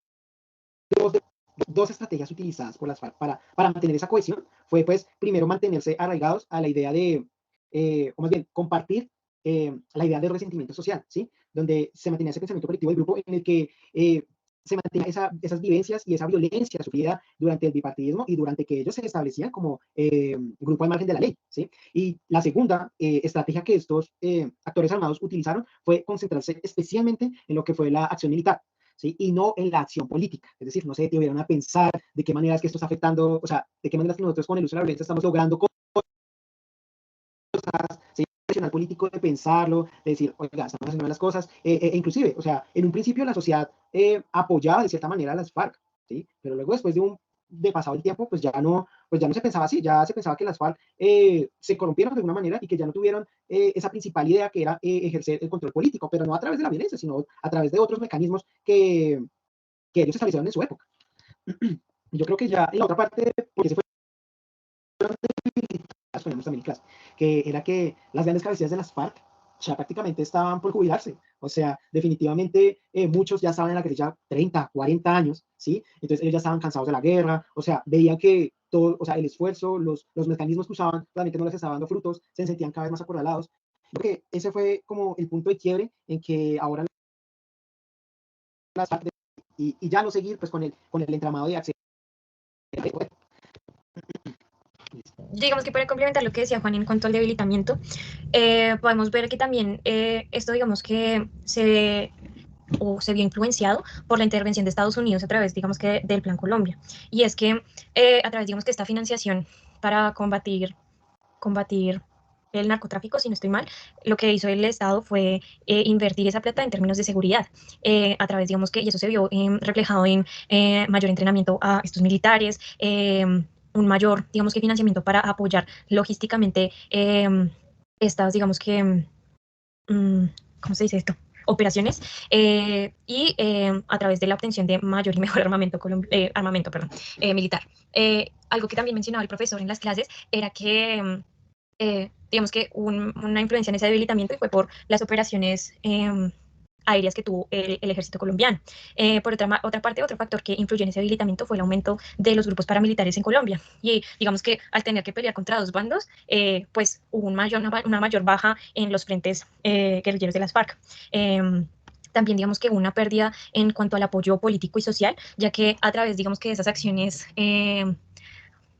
dos estrategias utilizadas por las FARC para mantener esa cohesión fue, pues, primero mantenerse arraigados a la idea de, o más bien, compartir la idea del resentimiento social, ¿sí? Donde se mantenía ese pensamiento colectivo del grupo en el que se mantenía esas vivencias y esa violencia sufrida durante el bipartidismo y durante que ellos se establecían como grupo al margen de la ley, ¿sí? Y la segunda estrategia que estos actores armados utilizaron fue concentrarse especialmente en lo que fue la acción militar, ¿sí? Y no en la acción política. Es decir, no se detuvieron a pensar de qué manera es que esto está afectando, o sea, de qué manera es que nosotros con el uso de la violencia estamos logrando cosas, ¿sí? El político de pensarlo, de decir, oiga, estamos haciendo las cosas, inclusive, o sea, en un principio la sociedad apoyaba de cierta manera a las FARC, ¿sí? Pero luego después de pasado el tiempo, pues ya no se pensaba así, ya se pensaba que las FARC se corrompieron de alguna manera y que ya no tuvieron esa principal idea que era ejercer el control político, pero no a través de la violencia, sino a través de otros mecanismos que ellos establecieron en su época. Yo creo que ya en la otra parte, porque se fueron ponemos también en clase, que era que las grandes cabecillas de las FARC ya prácticamente estaban por jubilarse. O sea, definitivamente muchos ya estaban en la guerrilla 30, 40 años, ¿sí? Entonces ellos ya estaban cansados de la guerra, o sea, veían que todo, o sea, el esfuerzo, los mecanismos que usaban realmente no les estaban dando frutos, se sentían cada vez más acorralados. Creo que ese fue como el punto de quiebre en que ahora las FARC y ya no seguir pues con el entramado de acceso. Digamos que para complementar lo que decía Juan en cuanto al debilitamiento, podemos ver que también esto, digamos que se vio influenciado por la intervención de Estados Unidos a través, digamos que, del Plan Colombia. Y es que a través, digamos que esta financiación para combatir el narcotráfico, si no estoy mal, lo que hizo el Estado fue invertir esa plata en términos de seguridad, a través, digamos que, y eso se vio reflejado en mayor entrenamiento a estos militares, un mayor, digamos que, financiamiento para apoyar logísticamente estas, digamos que, ¿cómo se dice esto? Operaciones a través de la obtención de mayor y mejor armamento militar. Algo que también mencionaba el profesor en las clases era que digamos que una influencia en ese debilitamiento y fue por las operaciones aéreas que tuvo el ejército colombiano. Por otra parte, otro factor que influyó en ese debilitamiento fue el aumento de los grupos paramilitares en Colombia. Y digamos que al tener que pelear contra dos bandos, pues hubo una mayor baja en los frentes guerrilleros de las FARC. También digamos que hubo una pérdida en cuanto al apoyo político y social, ya que a través, digamos que de esas acciones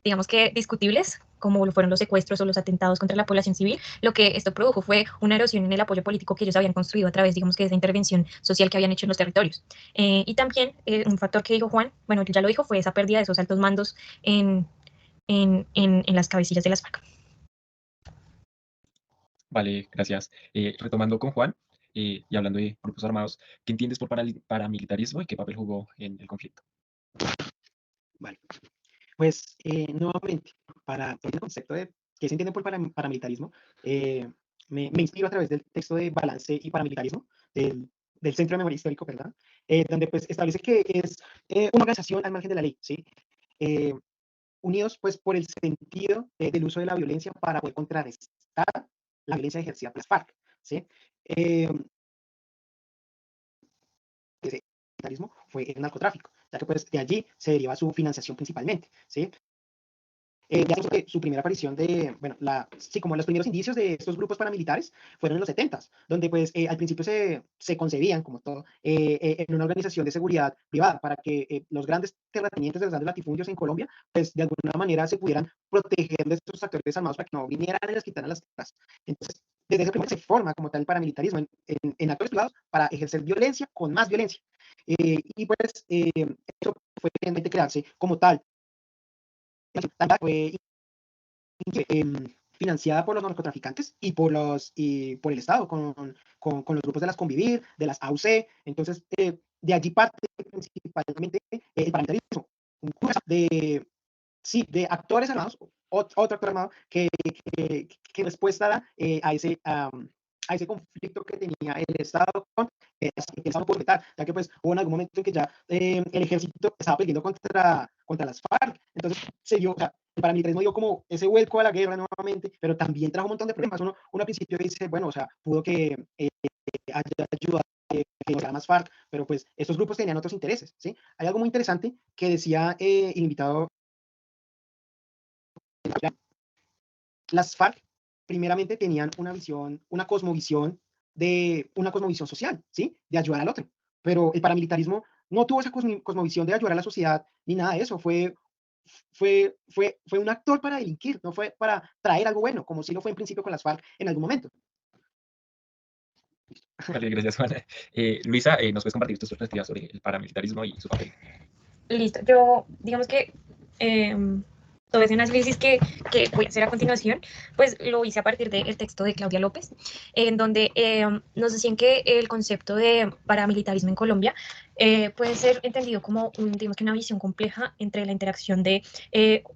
digamos que discutibles, como lo fueron los secuestros o los atentados contra la población civil, lo que esto produjo fue una erosión en el apoyo político que ellos habían construido a través, digamos que, de esa intervención social que habían hecho en los territorios. Y también un factor que dijo Juan, bueno, ya lo dijo, fue esa pérdida de esos altos mandos en las cabecillas de las FARC. Vale, gracias. Retomando con Juan y hablando de grupos armados, ¿qué entiendes por paramilitarismo y qué papel jugó en el conflicto? Vale. Pues nuevamente, para el concepto de qué se entiende por paramilitarismo, me inspiro a través del texto de Balance y Paramilitarismo del Centro de Memoria Histórico, ¿verdad? Donde pues establece que es una organización al margen de la ley, ¿sí? Eh, unidos pues por el sentido del uso de la violencia para poder contrarrestar la violencia ejercida por las FARC, ¿sí? Eh, ese paramilitarismo fue el narcotráfico, ya que pues de allí se deriva su financiación principalmente, ¿sí? Ya que su primera aparición bueno, sí, como los primeros indicios de estos grupos paramilitares fueron en los 70s, donde pues al principio se concebían, como todo, en una organización de seguridad privada, para que los grandes terratenientes de los grandes latifundios en Colombia, pues de alguna manera se pudieran proteger de estos actores armados para que no vinieran y les quitaran las tierras. Entonces, desde ese momento se forma como tal el paramilitarismo en actores privados para ejercer violencia con más violencia. Y pues eso fue realmente crearse como tal fue financiada por los narcotraficantes y por el Estado, con los grupos de las Convivir, de las AUC. Entonces, de allí parte principalmente el paramilitarismo, un curso sí, de actores armados, otro actor armado que respuesta da a ese conflicto que tenía el Estado con el Estado por vetar, ya que pues hubo en algún momento en que ya el ejército estaba peleando contra las FARC, entonces se dio, o sea, el paramilitarismo dio como ese vuelco a la guerra nuevamente, pero también trajo un montón de problemas. Uno al principio dice, bueno, o sea, pudo que haya ayudado que no sea más FARC, pero pues estos grupos tenían otros intereses, ¿sí? Hay algo muy interesante que decía el invitado. Las FARC primeramente tenían una visión, una cosmovisión social, ¿sí? De ayudar al otro. Pero el paramilitarismo no tuvo esa cosmovisión de ayudar a la sociedad ni nada de eso. Fue un actor para delinquir, no fue para traer algo bueno, como si lo fue en principio con las FARC en algún momento. Vale, gracias, Juan. Luisa, ¿nos puedes compartir tus perspectivas sobre el paramilitarismo y su papel? Listo, yo digamos que todo ese análisis que voy a hacer a continuación, pues lo hice a partir del texto de Claudia López, en donde nos decían que el concepto de paramilitarismo en Colombia puede ser entendido como digamos que una visión compleja entre la interacción de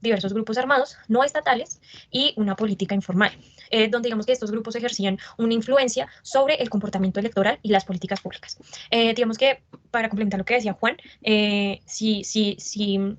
diversos grupos armados no estatales y una política informal, donde digamos que estos grupos ejercían una influencia sobre el comportamiento electoral y las políticas públicas. Digamos que para complementar lo que decía Juan, sí,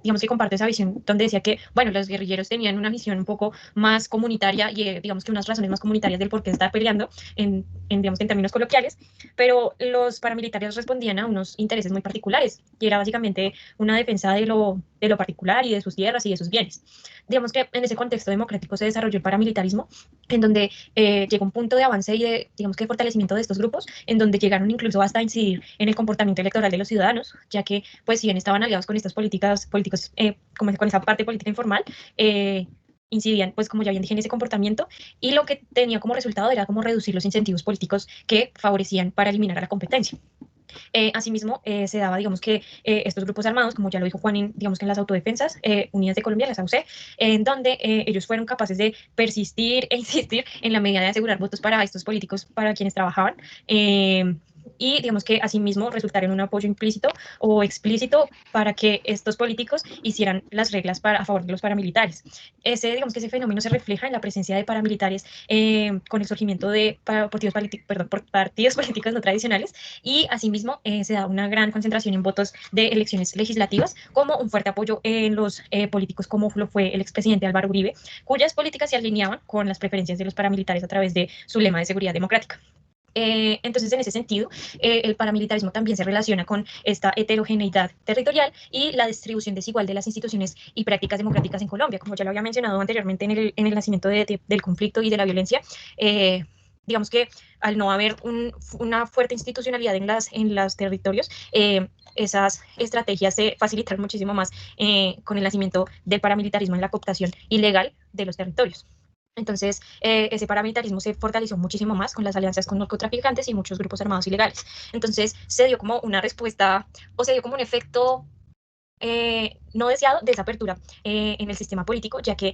digamos que comparto esa visión donde decía que, bueno, los guerrilleros tenían una visión un poco más comunitaria y digamos que unas razones más comunitarias del por qué estar peleando digamos que en términos coloquiales, pero los paramilitares respondían a unos intereses muy particulares y era básicamente una defensa de lo particular y de sus tierras y de sus bienes. Digamos que en ese contexto democrático se desarrolló el paramilitarismo, en donde llegó un punto de avance y de, digamos que, fortalecimiento de estos grupos, en donde llegaron incluso hasta a incidir en el comportamiento electoral de los ciudadanos, ya que, pues, si bien estaban aliados con estas políticos, como con esa parte política informal, incidían, pues, como ya bien dije, en ese comportamiento, y lo que tenía como resultado era como reducir los incentivos políticos que favorecían para eliminar a la competencia. Asimismo, se daba, digamos que estos grupos armados, como ya lo dijo Juan, digamos que en las autodefensas unidas de Colombia, las AUC, en donde ellos fueron capaces de persistir e insistir en la medida de asegurar votos para estos políticos para quienes trabajaban. Y digamos que asimismo resultar en un apoyo implícito o explícito para que estos políticos hicieran las reglas a favor de los paramilitares. Digamos que ese fenómeno se refleja en la presencia de paramilitares con el surgimiento de partidos políticos no tradicionales, y asimismo se da una gran concentración en votos de elecciones legislativas, como un fuerte apoyo en los políticos como lo fue el expresidente Álvaro Uribe, cuyas políticas se alineaban con las preferencias de los paramilitares a través de su lema de seguridad democrática. Entonces, en ese sentido, el paramilitarismo también se relaciona con esta heterogeneidad territorial y la distribución desigual de las instituciones y prácticas democráticas en Colombia. Como ya lo había mencionado anteriormente en el nacimiento del conflicto y de la violencia, digamos que al no haber una fuerte institucionalidad en los territorios, esas estrategias se facilitaron muchísimo más con el nacimiento del paramilitarismo en la cooptación ilegal de los territorios. Entonces, ese paramilitarismo se fortaleció muchísimo más con las alianzas con narcotraficantes y muchos grupos armados ilegales. Entonces, se dio como una respuesta, o se dio como un efecto no deseado de esa apertura en el sistema político, ya que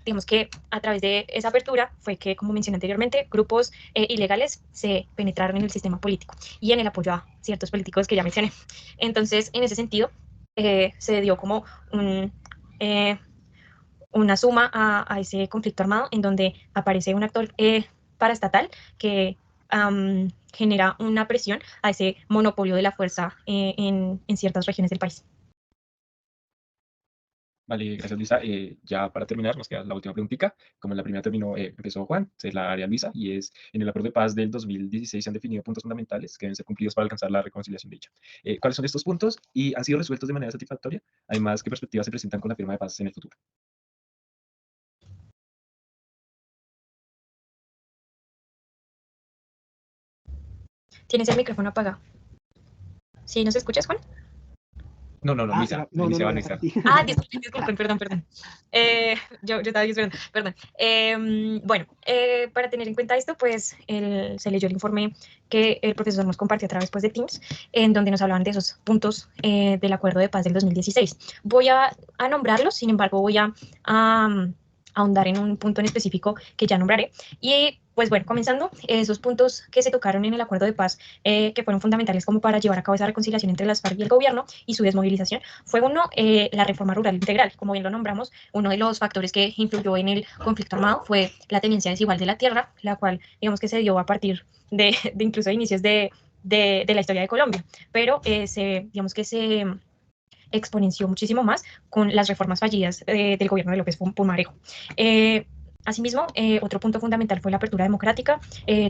digamos que a través de esa apertura fue que, como mencioné anteriormente, grupos ilegales se penetraron en el sistema político y en el apoyo a ciertos políticos que ya mencioné. Entonces, en ese sentido, se dio como una suma a ese conflicto armado en donde aparece un actor paraestatal que genera una presión a ese monopolio de la fuerza en ciertas regiones del país. Vale, gracias, Luisa. Ya para terminar, nos queda la última preguntita. Como en la primera empezó Juan, es la área Luisa, y es: en el acuerdo de paz del 2016 se han definido puntos fundamentales que deben ser cumplidos para alcanzar la reconciliación dicha. ¿Cuáles son estos puntos y han sido resueltos de manera satisfactoria? Además, ¿qué perspectivas se presentan con la firma de paz en el futuro? Tienes el micrófono apagado. ¿Sí nos escuchas, Juan? No, Luisa. Luisa va a era para iniciar. ti. Disculpen, perdón. Yo estaba diciendo, perdón. Bueno, para tener en cuenta esto, pues se leyó el informe que el profesor nos compartió a través, pues, de Teams, en donde nos hablaban de esos puntos del acuerdo de paz del 2016. Voy a nombrarlos, sin embargo, voy a ahondar en un punto en específico que ya nombraré. Y pues bueno, comenzando, esos puntos que se tocaron en el acuerdo de paz, que fueron fundamentales como para llevar a cabo esa reconciliación entre las FARC y el gobierno y su desmovilización, fue uno, la reforma rural integral. Como bien lo nombramos, uno de los factores que influyó en el conflicto armado fue la tenencia desigual de la tierra, la cual, digamos, que se dio a partir de incluso inicios de la historia de Colombia, pero digamos que se exponenció muchísimo más con las reformas fallidas del gobierno de López Pumarejo. Asimismo, otro punto fundamental fue la apertura democrática,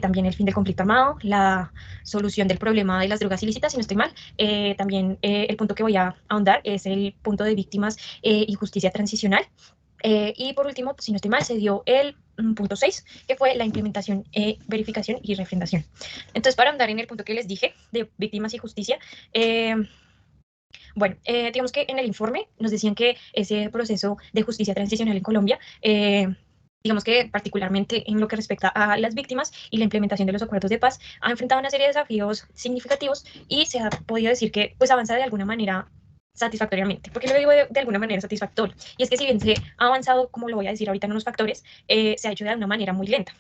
también el fin del conflicto armado, la solución del problema de las drogas ilícitas, si no estoy mal. También el punto que voy a ahondar es el punto de víctimas y justicia transicional. Y por último, si no estoy mal, se dio el punto 6, que fue la implementación, verificación y refrendación. Entonces, para ahondar en el punto que les dije de víctimas y justicia, bueno, digamos que en el informe nos decían que ese proceso de justicia transicional en Colombia, digamos que particularmente en lo que respecta a las víctimas y la implementación de los acuerdos de paz, ha enfrentado una serie de desafíos significativos y se ha podido decir que pues avanza de alguna manera satisfactoriamente. ¿Por qué lo digo de alguna manera satisfactorio? Y es que si bien se ha avanzado, como lo voy a decir ahorita en unos factores, se ha hecho de una manera muy lenta.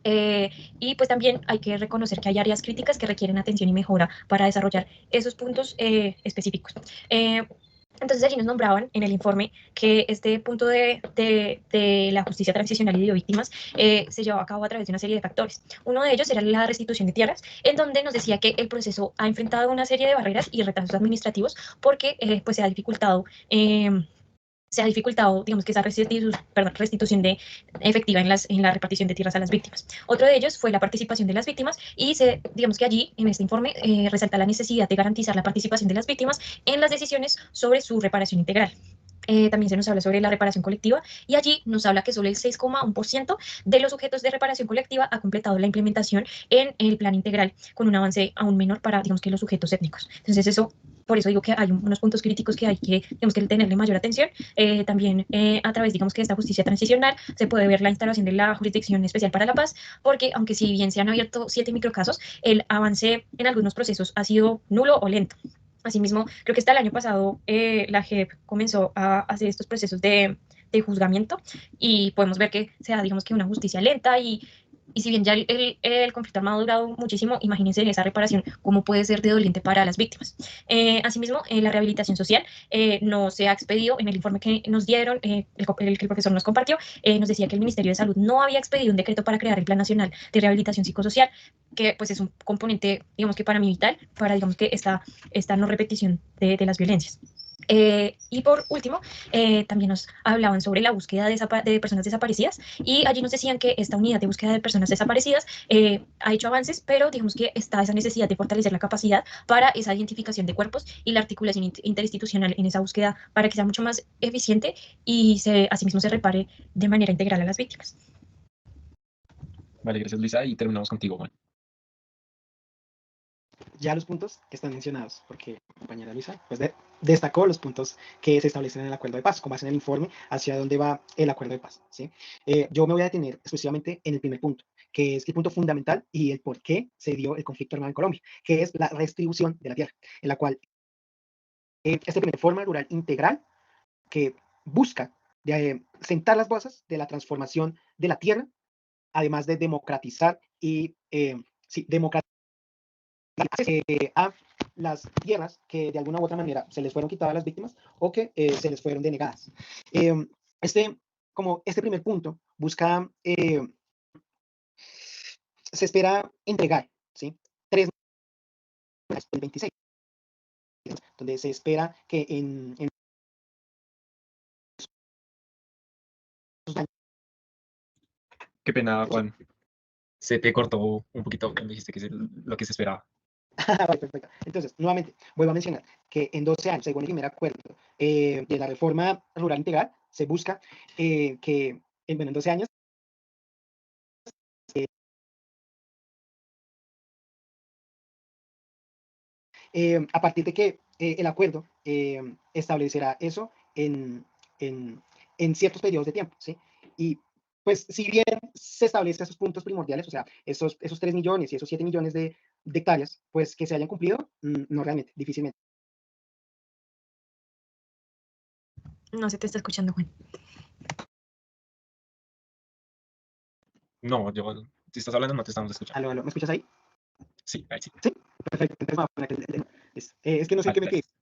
Y pues también hay que reconocer que hay áreas críticas que requieren atención y mejora para desarrollar esos puntos específicos. Entonces allí nos nombraban en el informe que este punto de la justicia transicional y de víctimas se llevaba a cabo a través de una serie de factores. Uno de ellos era la restitución de tierras, en donde nos decía que el proceso ha enfrentado una serie de barreras y retrasos administrativos porque pues se ha dificultado, digamos, que esa restitución efectiva en la repartición de tierras a las víctimas. Otro de ellos fue la participación de las víctimas y digamos que allí, en este informe, resalta la necesidad de garantizar la participación de las víctimas en las decisiones sobre su reparación integral. También se nos habla sobre la reparación colectiva y allí nos habla que solo el 6,1% de los sujetos de reparación colectiva ha completado la implementación en el plan integral, con un avance aún menor para, digamos, que los sujetos étnicos. Entonces eso, por eso digo que hay unos puntos críticos que hay que, digamos, que tenerle mayor atención. También a través, digamos, que de esta justicia transicional se puede ver la instalación de la Jurisdicción Especial para la Paz, porque aunque si bien se han abierto 7 microcasos, el avance en algunos procesos ha sido nulo o lento. Asimismo, creo que hasta el año pasado la JEP comenzó a hacer estos procesos de juzgamiento y podemos ver que se da, digamos, que una justicia lenta y si bien ya el conflicto armado ha durado muchísimo, imagínense esa reparación, cómo puede ser de doliente para las víctimas. Asimismo, la rehabilitación social no se ha expedido en el informe que nos dieron, que el profesor nos compartió, nos decía que el Ministerio de Salud no había expedido un decreto para crear el Plan Nacional de Rehabilitación Psicosocial, que pues es un componente, digamos, que para mí vital, para, digamos, que esta no repetición de las violencias. Y por último, también nos hablaban sobre la búsqueda de personas desaparecidas y allí nos decían que esta unidad de búsqueda de personas desaparecidas ha hecho avances, pero digamos que está esa necesidad de fortalecer la capacidad para esa identificación de cuerpos y la articulación interinstitucional en esa búsqueda para que sea mucho más eficiente y asimismo se repare de manera integral a las víctimas. Vale, gracias Luisa y terminamos contigo, Juan. Ya los puntos que están mencionados, porque la compañera Luisa pues destacó los puntos que se establecen en el acuerdo de paz, como hace en el informe hacia dónde va el acuerdo de paz. ¿Sí? Yo me voy a detener exclusivamente en el primer punto, que es el punto fundamental y el por qué se dio el conflicto armado en Colombia, que es la redistribución de la tierra, en la cual este primer forma rural integral que busca sentar las bases de la transformación de la tierra, además de democratizar y democratizar a las tierras que de alguna u otra manera se les fueron quitadas a las víctimas o que se les fueron denegadas. Este primer punto busca, se espera entregar, ¿sí? 3 el 26, donde se espera que en Qué pena, Juan. Se te cortó un poquito cuando dijiste que es lo que se esperaba. Vale, perfecto. Entonces, nuevamente, vuelvo a mencionar que en 12 años, según el primer acuerdo de la reforma rural integral, se busca que en 12 años a partir de que el acuerdo establecerá eso en ciertos periodos de tiempo, ¿sí? Y pues si bien se establecen esos puntos primordiales, o sea, esos 3 millones y esos 7 millones de hectáreas, pues que se hayan cumplido, no realmente, difícilmente. No se te está escuchando, Juan. No, si estás hablando no te estamos escuchando. Aló, aló, ¿me escuchas ahí? Sí, ahí sí. Sí, perfecto. Entonces, es que no sé Vale, qué me quedé. gracias.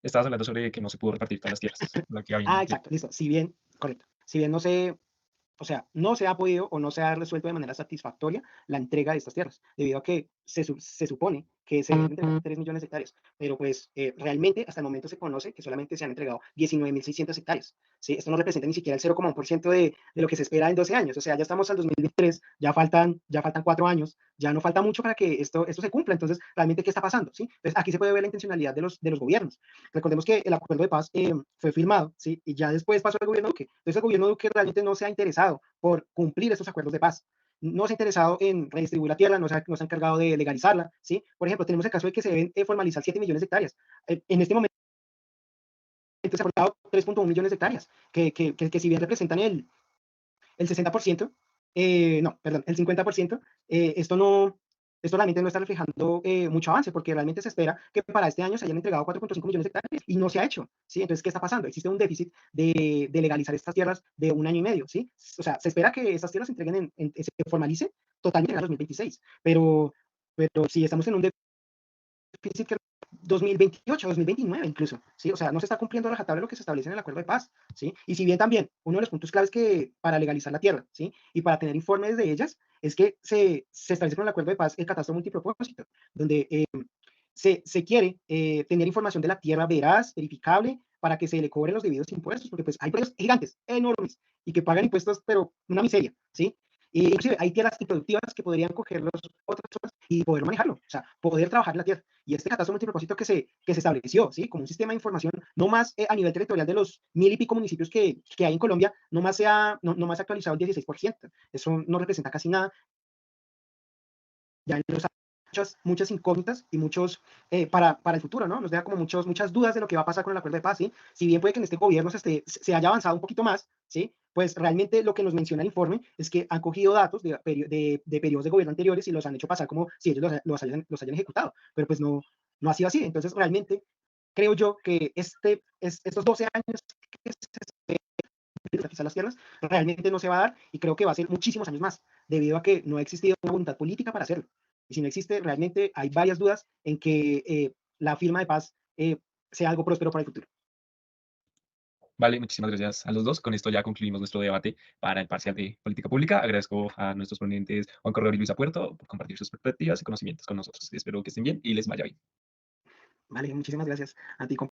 Estabas hablando sobre que no se pudo repartir todas las tierras. Lo que había Exacto, listo. Si bien, correcto. Si bien no se, o sea, no se ha podido o no se ha resuelto de manera satisfactoria la entrega de estas tierras, debido a que se supone que se deben entregar 3 millones de hectáreas, pero pues realmente hasta el momento se conoce que solamente se han entregado 19.600 hectáreas. ¿Sí? Esto no representa ni siquiera el 0,1% de lo que se espera en 12 años, o sea, ya estamos al 2023, ya faltan 4 años, ya no falta mucho para que esto se cumpla, entonces, realmente, ¿qué está pasando? ¿Sí? Entonces, aquí se puede ver la intencionalidad de los gobiernos. Recordemos que el acuerdo de paz fue firmado, ¿sí? Y ya después pasó el gobierno Duque. Entonces, el gobierno Duque realmente no se ha interesado por cumplir estos acuerdos de paz. No se ha interesado en redistribuir la tierra, no se ha encargado de legalizarla, ¿sí? Por ejemplo, tenemos el caso de que se deben formalizar 7 millones de hectáreas. En este momento se han aportado 3,1 millones de hectáreas, que si bien representan el 60%, no, perdón, el 50%, esto realmente no está reflejando mucho avance, porque realmente se espera que para este año se hayan entregado 4.5 millones de hectáreas y no se ha hecho, ¿sí? Entonces, ¿qué está pasando? Existe un déficit de legalizar estas tierras de 1 año y medio, ¿sí? O sea, se espera que estas tierras se entreguen, se formalice totalmente en el 2026, pero si estamos en un déficit que 2028, 2029 incluso, ¿sí? O sea, no se está cumpliendo a rajatabla lo que se establece en el acuerdo de paz, ¿sí? Y si bien también uno de los puntos claves que para legalizar la tierra, ¿sí? Y para tener informes de ellas, es que se establece con el acuerdo de paz el catastro multipropósito, donde se quiere tener información de la tierra veraz, verificable, para que se le cobren los debidos impuestos, porque pues hay precios gigantes, enormes, y que pagan impuestos, pero una miseria, ¿sí? Y inclusive hay tierras improductivas que podrían coger los otras personas y poder manejarlo, o sea, poder trabajar la tierra. Y este catastro multipropósito que se estableció, ¿sí? Como un sistema de información, no más a nivel territorial de los 1000 y pico municipios que hay en Colombia, no más no más actualizado el 16%. Eso no representa casi nada. Ya nos muchas incógnitas y muchos para el futuro, ¿no? Nos deja como muchas dudas de lo que va a pasar con el acuerdo de paz, ¿sí? Si bien puede que en este gobierno se haya avanzado un poquito más, ¿sí? Pues realmente lo que nos menciona el informe es que han cogido datos de periodos de gobierno anteriores y los han hecho pasar como si ellos los hayan ejecutado, pero pues no ha sido así. Entonces realmente creo yo que estos 12 años que se privatizar las tierras realmente no se va a dar y creo que va a ser muchísimos años más, debido a que no ha existido una voluntad política para hacerlo. Y si no existe, realmente hay varias dudas en que la firma de paz sea algo próspero para el futuro. Vale, muchísimas gracias a los dos. Con esto ya concluimos nuestro debate para el parcial de política pública. Agradezco a nuestros ponentes Juan Corredor y Luisa Puerto por compartir sus perspectivas y conocimientos con nosotros. Espero que estén bien y les vaya bien. Vale, muchísimas gracias a ti,